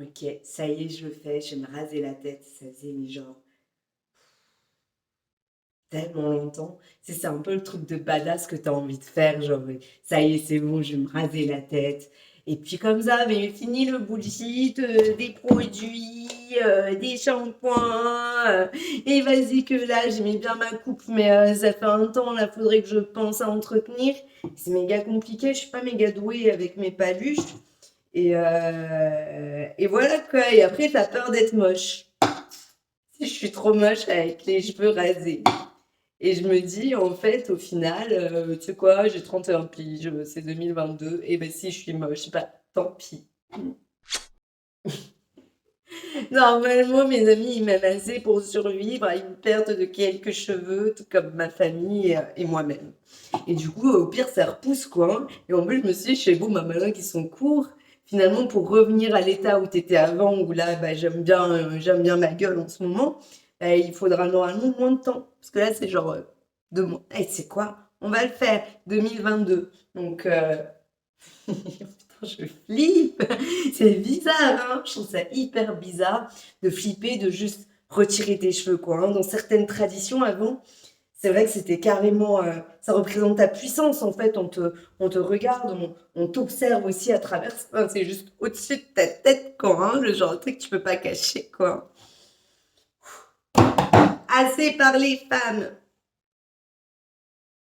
OK, ça y est, je le fais, je vais me raser la tête. Ça faisait mais genre tellement longtemps. C'est un peu le truc de badass que tu as envie de faire, genre ça y est, c'est bon, je vais me raser la tête. Et puis comme ça, mais fini le bullshit, des produits, des shampoings. Et vas-y que là, j'aimais bien ma coupe, mais ça fait un temps, là, faudrait que je pense à entretenir. C'est méga compliqué, je suis pas méga douée avec mes paluches. Et voilà quoi. Et après, t'as peur d'être moche. Si je suis trop moche avec les cheveux rasés. Et je me dis, en fait, au final, tu sais quoi, j'ai 31 piges, c'est 2022, et ben si je suis moche, bah tant pis. Normalement, mes amis, ils m'aiment assez pour survivre à une perte de quelques cheveux, tout comme ma famille et moi-même. Et du coup, au pire, ça repousse, quoi. Hein. Et en plus, je me suis dit, chez vous, ma malin qui sont courts, finalement, pour revenir à l'état où tu étais avant, où là, bah, j'aime bien ma gueule en ce moment, bah, il faudra normalement moins de temps. Parce que là, c'est genre 2 mois. Et c'est quoi? On va le faire, 2022. Donc, putain, je flippe. C'est bizarre, hein. Je trouve ça hyper bizarre de flipper, de juste retirer tes cheveux, quoi. Hein. Dans certaines traditions avant, c'est vrai que c'était carrément, ça représente ta puissance en fait. On te regarde, on t'observe aussi à travers. Enfin, c'est juste au-dessus de ta tête, quoi. Hein, le genre de truc que tu peux pas cacher, quoi. Assez parlé, femme.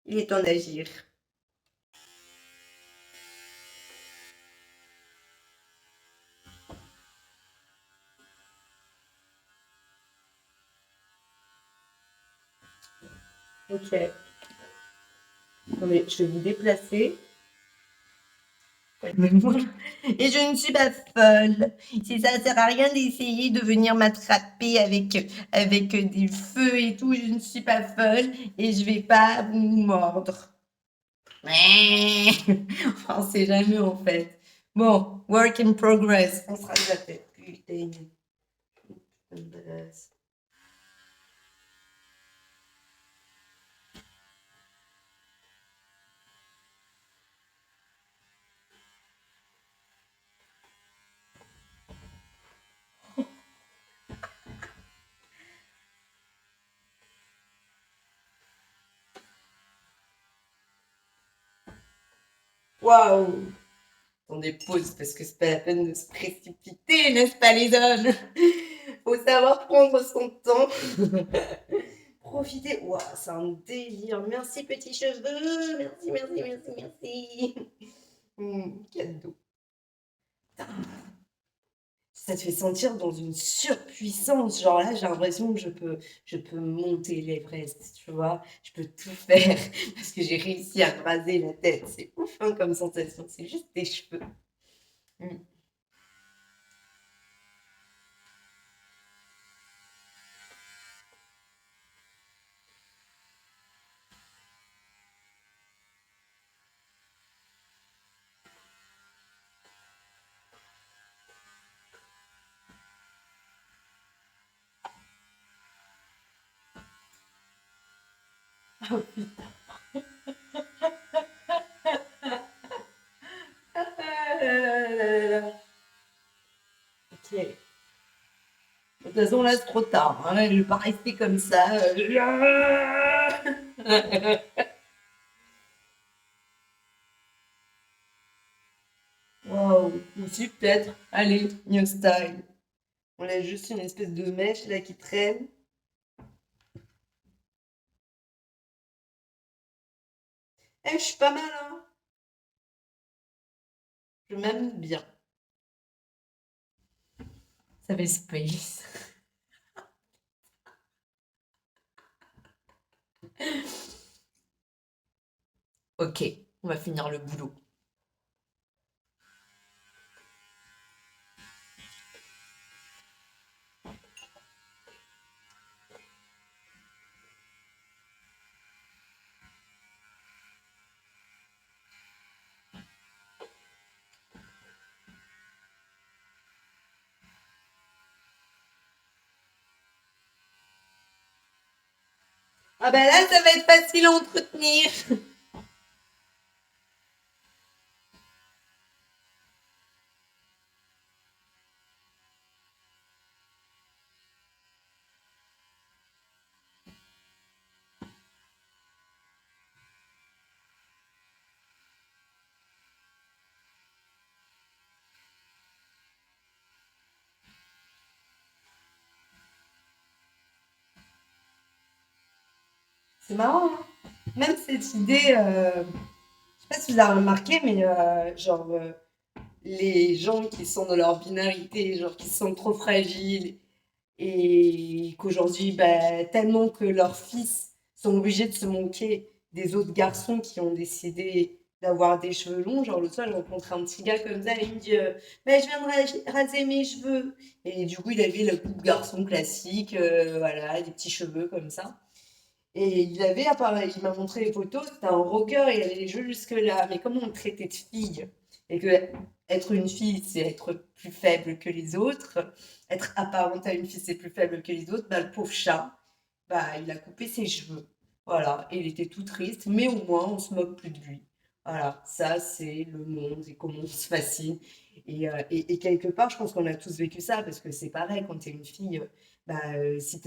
Il est temps d'agir. Ok. Attendez, je vais vous déplacer. Et je ne suis pas folle. Si ça sert à rien d'essayer de venir m'attraper avec des feux et tout, je ne suis pas folle et je vais pas vous mordre. Enfin, on sait jamais en fait. Bon, work in progress. On sera de la tête. Putain. Waouh! Attendez, pause parce que c'est pas la peine de se précipiter, n'est-ce pas les hommes? Faut savoir prendre son temps. Profiter. Waouh, c'est un délire. Merci petits cheveux. Merci, merci, merci, merci. Cadeau. Ça te fait sentir dans une surpuissance. Genre là, j'ai l'impression que je peux monter l'Everest, tu vois. Je peux tout faire parce que j'ai réussi à me raser la tête. C'est ouf hein, comme sensation. C'est juste des cheveux. Mm. Oh putain. Ah là là là. Ok. De toute façon, là, c'est trop tard. Hein. Je ne vais pas rester comme ça. Waouh. Ici, peut-être. Allez, new style. On a juste une espèce de mèche là qui traîne. Eh, je suis pas mal, hein. Je m'aime bien. Ça fait space. Ok, on va finir le boulot. Ah ben là, ça va être facile à entretenir. C'est marrant, hein. Même cette idée, je sais pas si vous avez remarqué, mais les gens qui sont dans leur binarité, genre qui sont trop fragiles et qu'aujourd'hui, bah, tellement que leurs fils sont obligés de se moquer des autres garçons qui ont décidé d'avoir des cheveux longs. Genre, l'autre soir, j'ai rencontré un petit gars comme ça et il me dit bah, je viens de raser mes cheveux. Et du coup, il avait la coupe garçon classique, voilà, des petits cheveux comme ça. Et il avait appareil, il m'a montré les photos, c'était un rocker, il avait les cheveux jusque-là. Mais comment on le traitait de fille? Et que être une fille, c'est être plus faible que les autres. Être apparente à une fille, c'est plus faible que les autres. Bah, le pauvre chat, bah, il a coupé ses cheveux. Voilà, et il était tout triste, mais au moins, on se moque plus de lui. Voilà, ça, c'est le monde et comment on se fascine. Et quelque part, je pense qu'on a tous vécu ça, parce que c'est pareil, quand tu es une fille, bah, si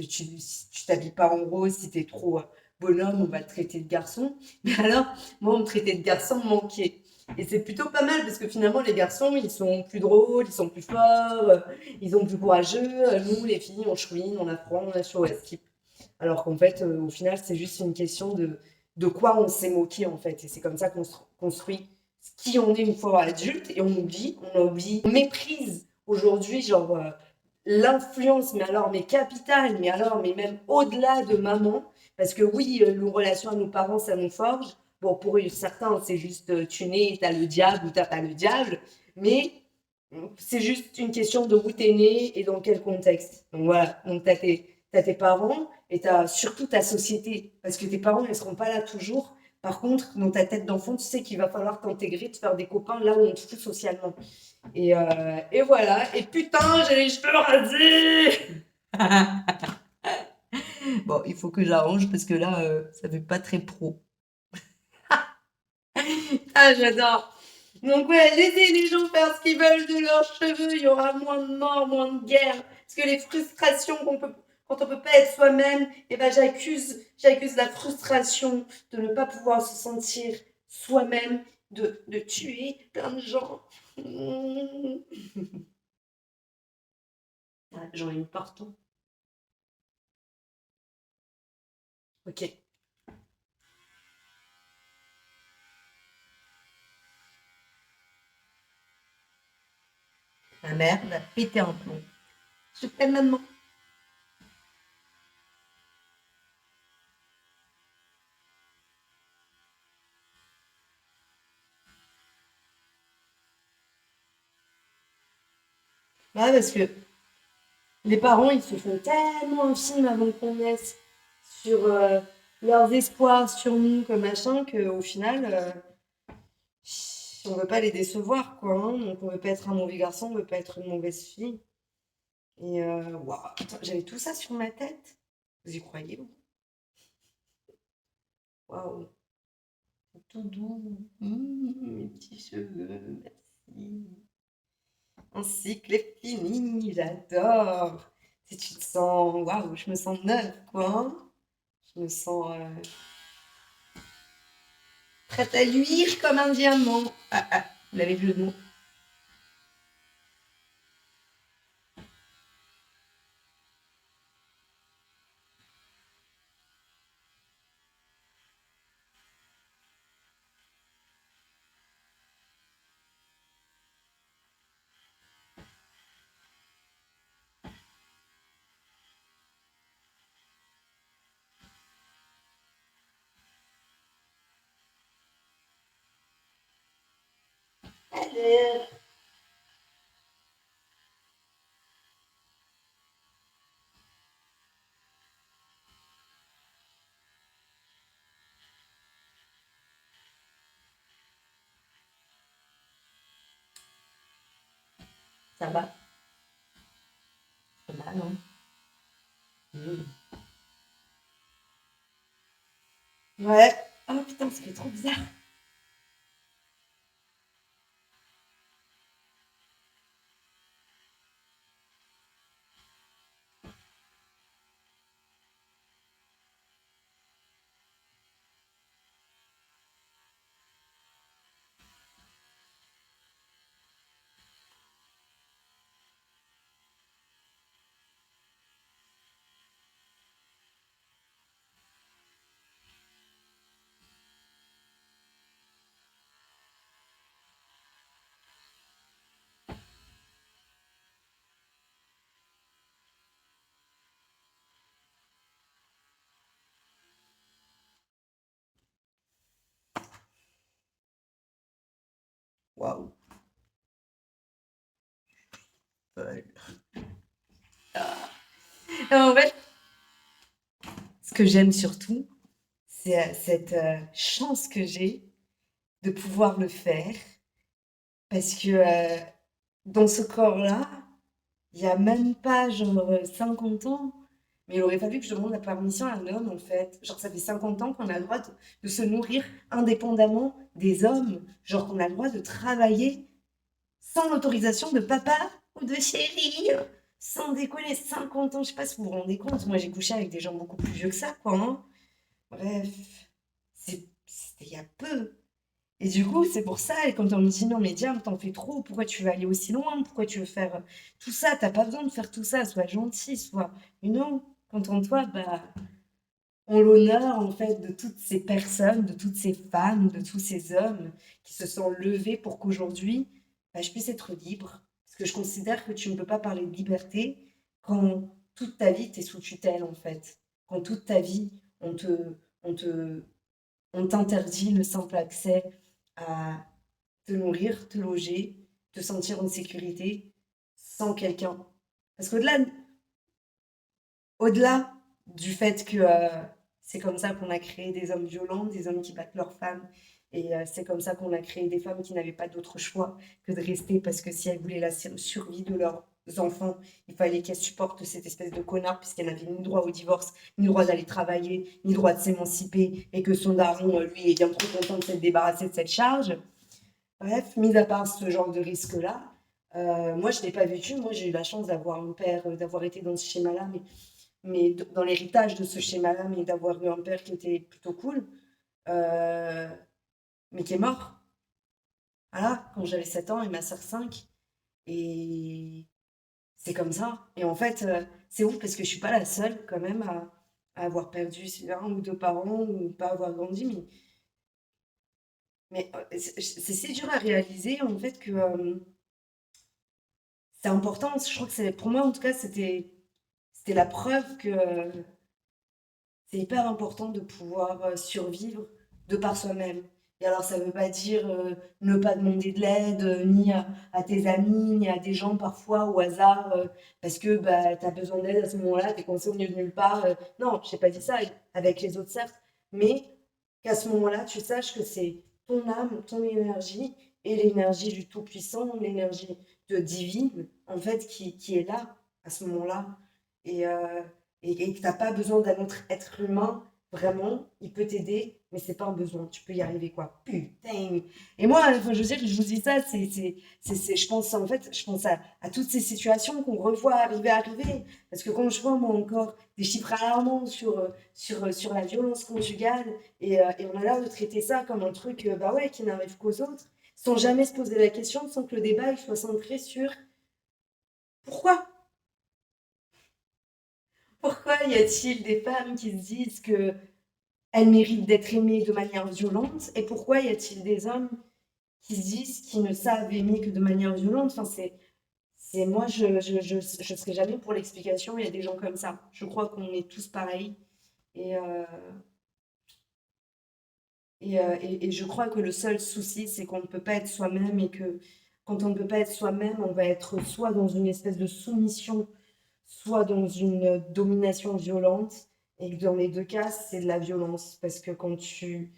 tu t'habilles pas en rose, si tu es trop bonhomme, on va te traiter de garçon. Mais alors, moi, on me traitait de garçon manqué. Et c'est plutôt pas mal parce que finalement, les garçons, ils sont plus drôles, ils sont plus forts, ils sont plus courageux. Nous, les filles, on chouine, on apprend, on a sur la skip. Alors qu'en fait, au final, c'est juste une question de quoi on s'est moqué, en fait. Et c'est comme ça qu'on se construit qui on est une fois adulte et on oublie, on méprise aujourd'hui, genre, l'influence, mais alors, mais capitale, mais alors, mais même au-delà de maman. Parce que oui, nos relations à nos parents, ça nous forge. Bon, pour certains, c'est juste tu nais, t'as le diable ou t'as pas le diable. Mais c'est juste une question de où t'es né et dans quel contexte. Donc voilà, donc t'as tes parents et t'as surtout ta société. Parce que tes parents, ils seront pas là toujours. Par contre, dans ta tête d'enfant, tu sais qu'il va falloir t'intégrer, te faire des copains là où on te fout socialement. Et voilà. Et putain, j'ai les cheveux rasés. Bon, il faut que j'arrange parce que là, ça fait pas très pro. Ah, j'adore. Donc ouais, laissez les gens faire ce qu'ils veulent de leurs cheveux, il y aura moins de morts, moins de guerres. Parce que les frustrations quand on peut pas être soi-même, eh ben j'accuse la frustration de ne pas pouvoir se sentir soi-même, de tuer plein de gens. Ah, j'en ai une partout. Ok. Ma mère m'a pété un plomb. Je t'aime maman. Ouais, parce que les parents, ils se font tellement un film avant qu'on naisse sur leurs espoirs sur nous, comme machin, qu'au final, on veut pas les décevoir, quoi. Hein. Donc, on veut pas être un mauvais garçon, on veut pas être une mauvaise fille. Et waouh, j'avais tout ça sur ma tête. Vous y croyez, vous? Waouh, tout doux. Mes petits cheveux, merci. Un cycle est fini, j'adore. Si tu te sens, waouh, je me sens neuve, quoi. Hein. Je me sens prête à luire comme un diamant. Ah, ah, vous l'avez vu le mot. Alors, ça va, pas mal, non? Mm. Ouais. Oh putain, ça fait trop bizarre. Waouh. Ouais. Ah. En fait, ce que j'aime surtout, c'est cette chance que j'ai de pouvoir le faire parce que dans ce corps-là, il y a même pas genre 50 ans, mais il aurait fallu que je demande la permission à un homme en fait. Genre ça fait 50 ans qu'on a le droit de se nourrir indépendamment des hommes. Genre qu'on a le droit de travailler sans l'autorisation de papa ou de chéri. Sans déconner, 50 ans, je sais pas si vous vous rendez compte. Moi j'ai couché avec des gens beaucoup plus vieux que ça, quoi. Hein. Bref, c'était il y a peu. Et du coup, c'est pour ça, et quand on me dit non, mais Diane, t'en fais trop, pourquoi tu veux aller aussi loin? Pourquoi tu veux faire tout ça? T'as pas besoin de faire tout ça, sois gentil, sois. Mais non, contente-toi, bah, en l'honneur, en fait, de toutes ces personnes, de toutes ces femmes, de tous ces hommes qui se sont levés pour qu'aujourd'hui, bah, je puisse être libre. Parce que je considère que tu ne peux pas parler de liberté quand toute ta vie, t'es sous tutelle, en fait. Quand toute ta vie, on te, on t'interdit le simple accès à te nourrir, te loger, te sentir en sécurité sans quelqu'un. Parce au-delà du fait que c'est comme ça qu'on a créé des hommes violents, des hommes qui battent leurs femmes, et c'est comme ça qu'on a créé des femmes qui n'avaient pas d'autre choix que de rester parce que si elles voulaient la survie de leurs enfants, il fallait qu'elles supportent cette espèce de connard puisqu'elles n'avaient ni droit au divorce, ni droit d'aller travailler, ni droit de s'émanciper, et que son daron, lui, est bien trop content de s'être débarrassé de cette charge. Bref, mis à part ce genre de risque-là, moi je ne l'ai pas vécu. Moi j'ai eu la chance d'avoir un père, d'avoir été dans ce schéma-là, mais dans l'héritage de ce schéma-là, mais d'avoir eu un père qui était plutôt cool, euh, mais qui est mort. Voilà, quand j'avais 7 ans et ma sœur 5. Et c'est comme ça. Et en fait, c'est ouf parce que je suis pas la seule quand même à avoir perdu un ou deux parents ou pas avoir grandi. Mais c'est si dur à réaliser en fait que c'est important. Je crois que c'est pour moi en tout cas c'était la preuve que c'est hyper important de pouvoir survivre de par soi-même. Et alors ça veut pas dire ne pas demander de l'aide ni à tes amis ni à des gens parfois au hasard parce que bah tu as besoin d'aide à ce moment-là, tu es coincé au milieu de nulle part. Non, je n'ai pas dit ça avec les autres certes, mais qu'à ce moment-là, tu saches que c'est ton âme, ton énergie et l'énergie du Tout-Puissant, l'énergie de divine, en fait, qui est là à ce moment-là. Et, euh, et que tu n'as pas besoin d'un autre être humain, vraiment, il peut t'aider, mais c'est pas un besoin, tu peux y arriver, quoi. Putain! Et moi, enfin, je veux dire, je vous dis ça, je pense, en fait, je pense à toutes ces situations qu'on revoit arriver. Parce que quand je vois, moi, encore des chiffres alarmants sur la violence conjugale, et on a l'air de traiter ça comme un truc bah ouais, qui n'arrive qu'aux autres, sans jamais se poser la question, sans que le débat il soit centré sur pourquoi. Pourquoi y a-t-il des femmes qui se disent que elles méritent d'être aimées de manière violente, et pourquoi y a-t-il des hommes qui se disent qu'ils ne savent aimer que de manière violente? Enfin, c'est moi, je serai jamais pour l'explication. Il y a des gens comme ça. Je crois qu'on est tous pareils. Et, euh, et je crois que le seul souci, c'est qu'on ne peut pas être soi-même et que quand on ne peut pas être soi-même, on va être soit dans une espèce de soumission, soit dans une domination violente. Et que dans les deux cas, c'est de la violence. Parce que quand tu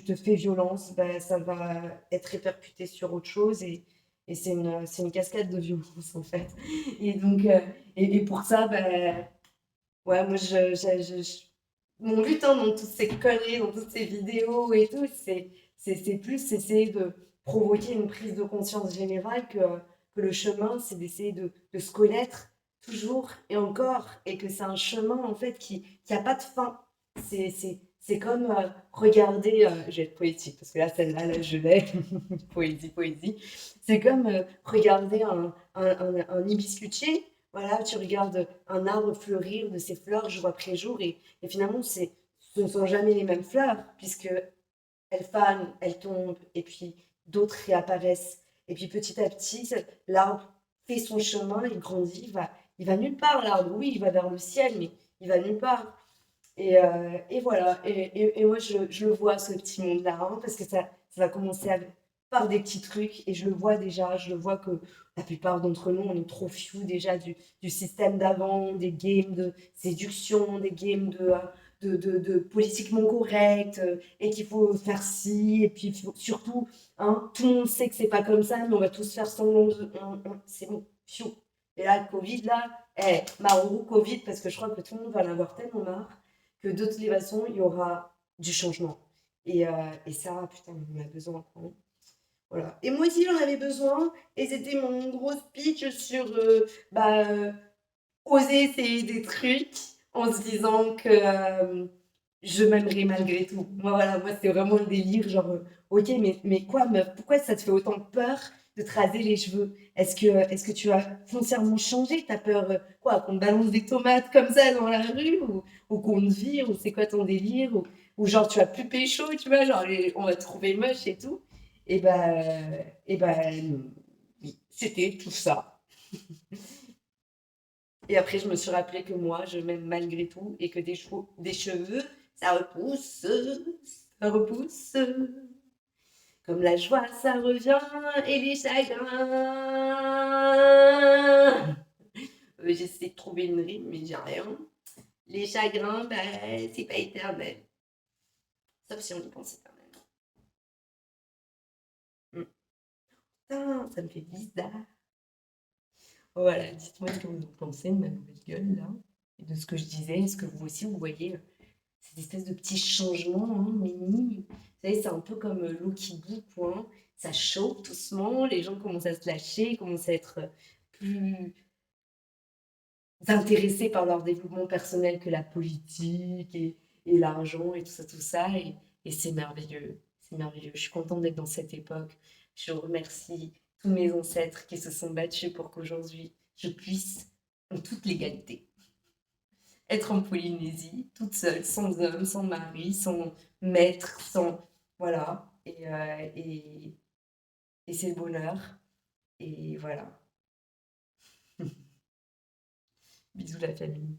te fais violence, ben, ça va être répercuté sur autre chose. Et c'est une cascade de violence, en fait. Et donc, et pour ça, ben, ouais, moi, mon but hein, dans toutes ces conneries, dans toutes ces vidéos et tout, c'est plus essayer de provoquer une prise de conscience générale que le chemin, c'est d'essayer de se connaître toujours et encore, et que c'est un chemin en fait qui a pas de fin. C'est comme regarder, je vais être poétique parce que là, celle-là, là, je l'ai, poésie, poésie. C'est comme regarder un hibiscutier. Voilà, tu regardes un arbre fleurir de ses fleurs jour après jour et finalement, ce ne sont jamais les mêmes fleurs puisque elles fanent, elles tombent et puis d'autres réapparaissent. Et puis petit à petit, l'arbre fait son chemin, il grandit, il va nulle part l'arbre. Oui, il va vers le ciel, mais il va nulle part. Et voilà. Et moi, je le vois, ce petit monde-là, hein, parce que ça va commencer par des petits trucs. Et je le vois déjà, je le vois que la plupart d'entre nous, on est trop fous déjà du système d'avant, des games de séduction, des games de politiquement correct, et qu'il faut faire ci, et puis surtout, hein, tout le monde sait que c'est pas comme ça, mais on va tous faire semblant de. C'est bon, fiou. Et là, le Covid, là, marrou, Covid, parce que je crois que tout le monde va en avoir tellement marre que de toutes les façons, il y aura du changement. Et ça, putain, on a besoin, quoi. Voilà. Et moi aussi, j'en avais besoin. Et c'était mon gros speech sur oser essayer des trucs en se disant que je m'aimerais malgré tout. Moi, voilà, moi, c'était vraiment le délire. Genre, ok, mais quoi, meuf, pourquoi ça te fait autant peur de te raser les cheveux? Est-ce que tu as foncièrement changé? T'as peur, quoi, qu'on te balance des tomates comme ça dans la rue ou qu'on te vire? Ou c'est quoi ton délire? Ou genre, tu as plus pécho, tu vois? Genre, on va te trouver moche et tout. Et ben, oui, c'était tout ça. Et après, je me suis rappelé que moi, je m'aime malgré tout et que des cheveux, ça repousse, ça repousse. Comme la joie, ça revient et les chagrins. J'essaie de trouver une rime, mais j'ai rien. Les chagrins, bah, c'est pas éternel. Sauf si on y pense éternellement. Putain, ça me fait bizarre. Voilà, dites-moi ce que vous en pensez de ma nouvelle gueule, là. Et de ce que je disais. Est-ce que vous aussi, vous voyez cette espèce de petit changement, hein, mini. Vous savez, c'est un peu comme l'eau qui bout, quoi, hein. Ça chauffe doucement, les gens commencent à se lâcher, commencent à être plus intéressés par leur développement personnel que la politique et l'argent et tout ça, tout ça. Et c'est merveilleux, c'est merveilleux. Je suis contente d'être dans cette époque. Je remercie tous mes ancêtres qui se sont battus pour qu'aujourd'hui je puisse, en toute légalité, être en Polynésie, toute seule, sans homme, sans mari, sans maître, sans. Voilà. Et c'est le bonheur. Et voilà. Bisous la famille.